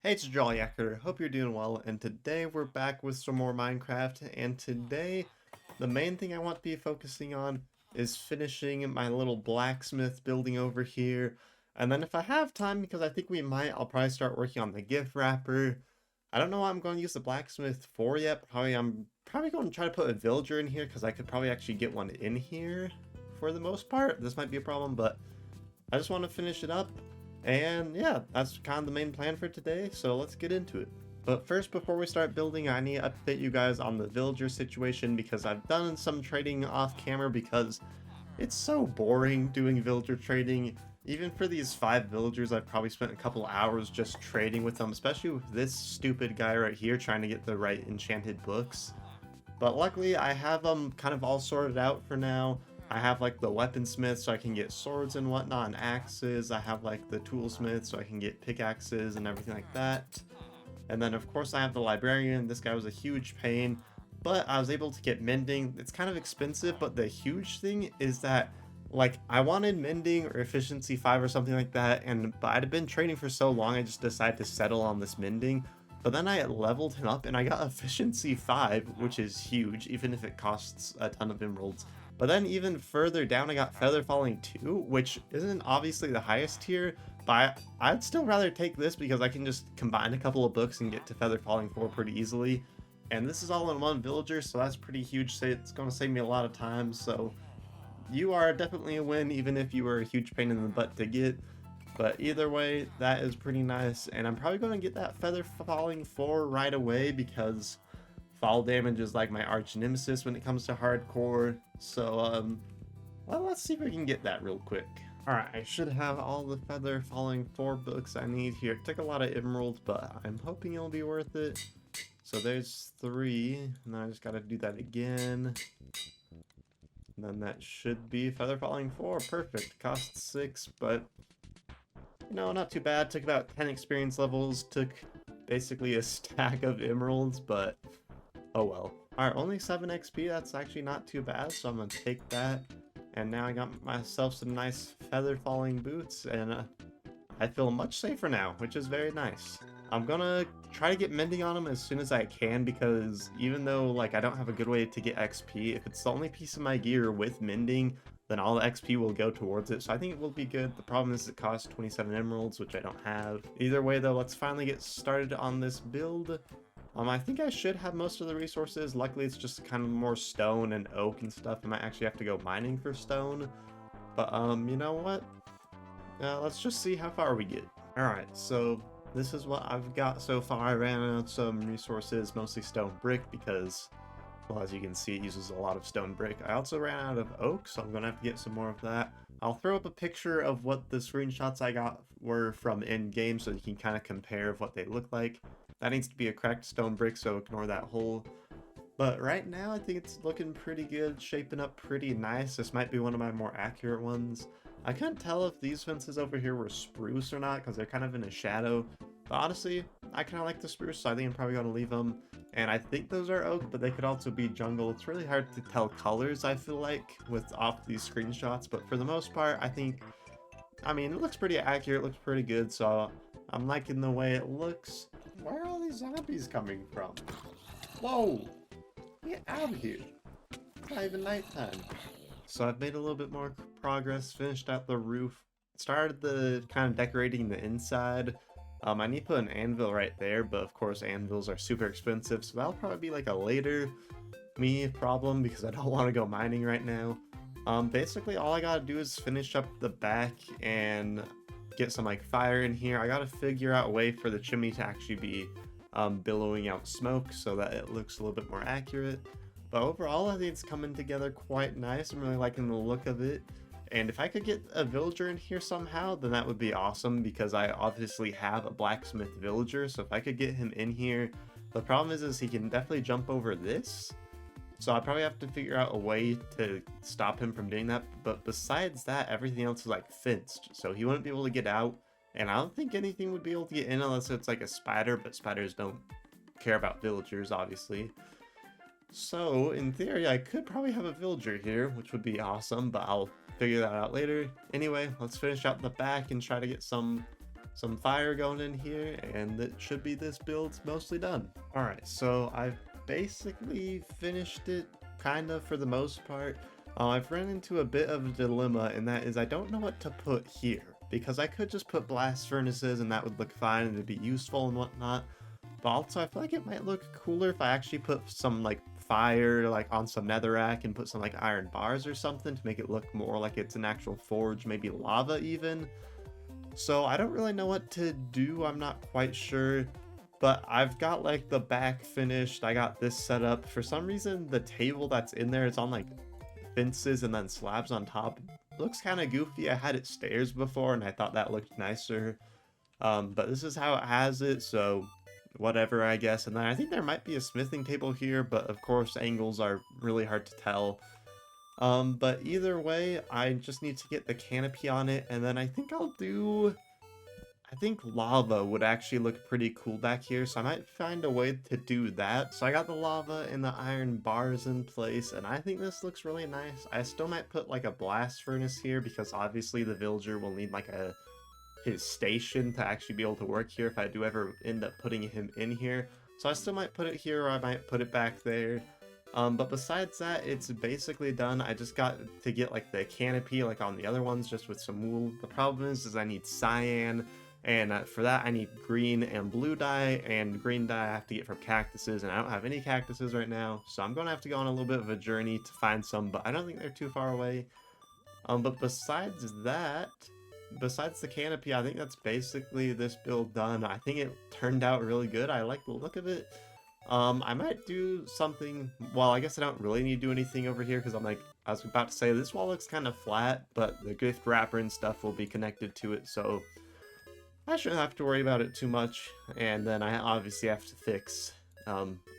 Hey, it's Yacker. Hope you're doing well, and today we're back with some more Minecraft, and today the main thing I want to be focusing on is finishing my little blacksmith building over here, and then if I have time, because I think we might, I'll probably start working on the gift wrapper. I don't know what I'm going to use the blacksmith for yet, I'm probably going to try to put a villager in here, because I could probably actually get one in here for the most part. This might be a problem, but I just want to finish it up. And yeah, that's kind of the main plan for today, so let's get into it. But first, before we start building, I need to update you guys on the villager situation because I've done some trading off camera because it's so boring doing villager trading. Even for these 5 villagers, I've probably spent a couple hours just trading with them, especially with this stupid guy right here trying to get the right enchanted books. But luckily, I have them kind of all sorted out for now. I have like the weaponsmith so I can get swords and whatnot and axes. I have like the toolsmith so I can get pickaxes and everything like that. And then of course I have the librarian. This guy was a huge pain, but I was able to get mending. It's kind of expensive, but the huge thing is that like I wanted mending or efficiency 5 or something like that, but I'd been training for so long I just decided to settle on this mending. But then I leveled him up and I got efficiency 5, which is huge, even if it costs a ton of emeralds. But then even further down, I got Feather Falling 2, which isn't obviously the highest tier, but I'd still rather take this because I can just combine a couple of books and get to Feather Falling 4 pretty easily. And this is all in one villager, so that's pretty huge. It's going to save me a lot of time, so you are definitely a win, even if you were a huge pain in the butt to get. But either way, that is pretty nice, and I'm probably going to get that Feather Falling 4 right away because fall damage is like my arch nemesis when it comes to hardcore. So, well, let's see if we can get that real quick. Alright, I should have all the Feather Falling 4 books I need here. It took a lot of emeralds, but I'm hoping it'll be worth it. So there's 3, and then I just gotta do that again. And then that should be Feather Falling 4. Perfect. Costs 6, but you know, not too bad. Took about 10 experience levels, took basically a stack of emeralds, but oh well. Alright, only 7 XP, that's actually not too bad, so I'm gonna take that. And now I got myself some nice feather falling boots, and I feel much safer now, which is very nice. I'm gonna try to get mending on them as soon as I can, because even though like I don't have a good way to get XP, if it's the only piece of my gear with mending, then all the XP will go towards it, so I think it will be good. The problem is it costs 27 emeralds, which I don't have. Either way though, let's finally get started on this build. I think I should have most of the resources. Luckily, it's just kind of more stone and oak and stuff. I might actually have to go mining for stone. But, you know what? Let's just see how far we get. Alright, so this is what I've got so far. I ran out of some resources, mostly stone brick, because, well, as you can see, it uses a lot of stone brick. I also ran out of oak, so I'm going to have to get some more of that. I'll throw up a picture of what the screenshots I got were from in-game so you can kind of compare of what they look like. That needs to be a cracked stone brick, so ignore that hole. But right now, I think it's looking pretty good, shaping up pretty nice. This might be one of my more accurate ones. I couldn't tell if these fences over here were spruce or not, because they're kind of in a shadow. But honestly, I kind of like the spruce, so I think I'm probably going to leave them. And I think those are oak, but they could also be jungle. It's really hard to tell colors, I feel like, off these screenshots. But for the most part, I mean, it looks pretty accurate, looks pretty good, so I'm liking the way it looks. Where are all these zombies coming from? Whoa! Get out of here! It's not even nighttime. So I've made a little bit more progress, finished out the roof, started the kind of decorating the inside. I need to put an anvil right there, but of course anvils are super expensive, so that'll probably be like a later me problem because I don't want to go mining right now. Basically all I gotta do is finish up the back and get some like fire in here. I gotta figure out a way for the chimney to actually be billowing out smoke so that it looks a little bit more accurate. But overall, I think it's coming together quite nice. I'm really liking the look of it. And if I could get a villager in here somehow, then that would be awesome because I obviously have a blacksmith villager. So if I could get him in here, the problem is he can definitely jump over this. So I probably have to figure out a way to stop him from doing that. But besides that, everything else is like fenced. So he wouldn't be able to get out. And I don't think anything would be able to get in unless it's like a spider. But spiders don't care about villagers, obviously. So in theory, I could probably have a villager here, which would be awesome. But I'll figure that out later. Anyway, let's finish out the back and try to get some some fire going in here, and it should be this build's mostly done. Alright, so I've basically finished it, kind of, for the most part. I've run into a bit of a dilemma, and that is I don't know what to put here, because I could just put blast furnaces and that would look fine and it'd be useful and whatnot. But also I feel like it might look cooler if I actually put some like fire like on some netherrack and put some like iron bars or something to make it look more like it's an actual forge, maybe lava even. So I don't really know what to do, I'm not quite sure. But I've got like the back finished, I got this set up. For some reason the table that's in there, it's on like fences and then slabs on top. Looks kind of goofy. I had it stairs before and I thought that looked nicer. But this is how it has it, so whatever, I guess. And then I think there might be a smithing table here, but of course angles are really hard to tell. But either way, I just need to get the canopy on it, and then I think I think lava would actually look pretty cool back here, so I might find a way to do that. So I got the lava and the iron bars in place, and I think this looks really nice. I still might put like a blast furnace here, because obviously the villager will need like his station to actually be able to work here if I do ever end up putting him in here. So I still might put it here, or I might put it back there. But besides that, it's basically done. I just got to get like the canopy like on the other ones, just with some wool. The problem is I need cyan, and for that I need green and blue dye, and green dye I have to get from cactuses, and I don't have any cactuses right now, so I'm gonna have to go on a little bit of a journey to find some, but I don't think they're too far away. But besides that, besides the canopy, I think that's basically this build done. I think it turned out really good. I like the look of it. I might do something, well, I guess I don't really need to do anything over here, because I was about to say, this wall looks kind of flat, but the gift wrapper and stuff will be connected to it, so I shouldn't have to worry about it too much. And then I obviously have to fix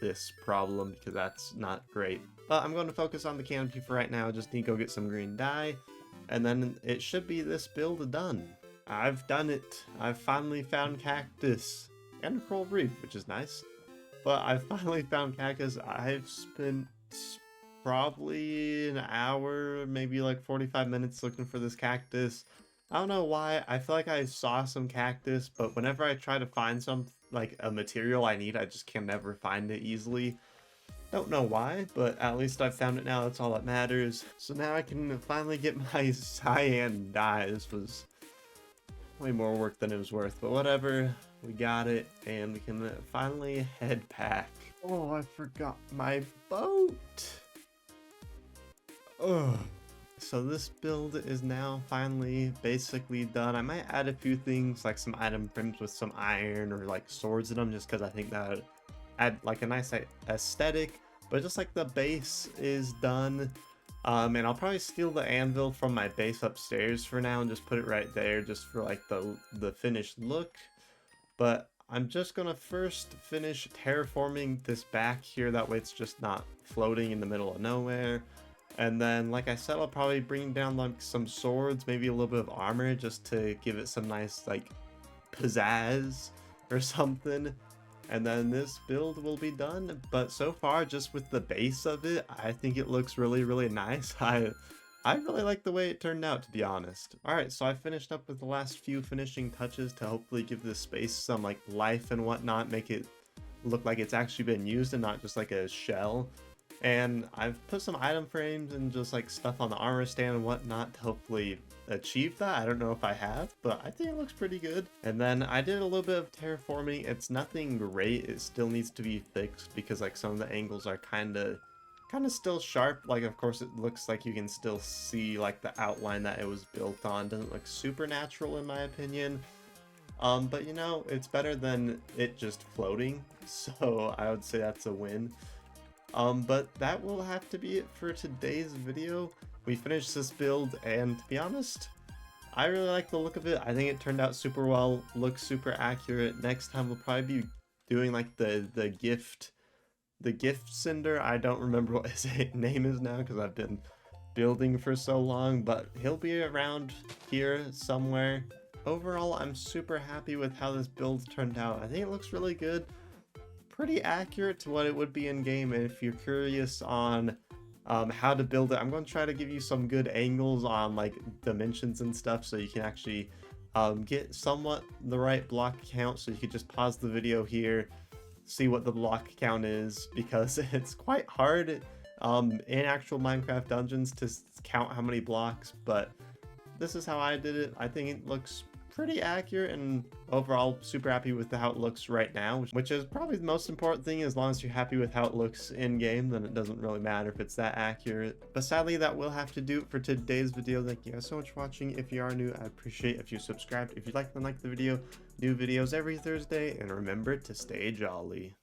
this problem, because that's not great. But I'm going to focus on the canopy for right now. Just need to go get some green dye, and then it should be this build done. I've done it. I've finally found cactus and a coral reef, which is nice. But I finally found cactus. I've spent probably an hour, maybe like 45 minutes looking for this cactus. I don't know why. I feel like I saw some cactus, but whenever I try to find some, like a material I need, I just can never find it easily. Don't know why, but at least I've found it now. That's all that matters. So now I can finally get my cyan dye. This was way more work than it was worth, but whatever. We got it, and we can finally head back. Oh, I forgot my boat. Ugh. So this build is now finally basically done. I might add a few things, like some item frames with some iron or like swords in them, just because I think that would add like a nice aesthetic. But just like the base is done. And I'll probably steal the anvil from my base upstairs for now and just put it right there, just for like the finished look. But I'm just gonna first finish terraforming this back here, that way it's just not floating in the middle of nowhere. And then, like I said, I'll probably bring down like some swords, maybe a little bit of armor, just to give it some nice like pizzazz or something. And then this build will be done. But so far, just with the base of it, I think it looks really, really nice. I really like the way it turned out, to be honest. Alright, so I finished up with the last few finishing touches to hopefully give this space some like life and whatnot, make it look like it's actually been used and not just like a shell. And I've put some item frames and just like stuff on the armor stand and whatnot to hopefully achieve that. I don't know if I have, but I think it looks pretty good. And then I did a little bit of terraforming. It's nothing great. It still needs to be fixed because like some of the angles are kind of still sharp. Like, of course, it looks like you can still see like the outline that it was built on. Doesn't look super natural in my opinion. But you know, it's better than it just floating. So I would say that's a win. But that will have to be it for today's video. We finished this build, and to be honest, I really like the look of it. I think it turned out super well, looks super accurate. Next time we'll probably be doing like the gift cinder. I don't remember what his name is now because I've been building for so long, but he'll be around here somewhere. Overall, I'm super happy with how this build turned out. I think it looks really good. Pretty accurate to what it would be in game, and if you're curious on how to build it, I'm going to try to give you some good angles on like dimensions and stuff so you can actually get somewhat the right block count, so you could just pause the video here, see what the block count is, because it's quite hard in actual Minecraft dungeons to count how many blocks, but this is how I did it. I think it looks pretty accurate, and overall super happy with how it looks right now, which is probably the most important thing. As long as you're happy with how it looks in game, then it doesn't really matter if it's that accurate. But sadly, that will have to do it for today's video. Thank you guys so much for watching. If you are new, I appreciate if you subscribed. If you'd like to like the video, new videos every Thursday, and remember to stay jolly.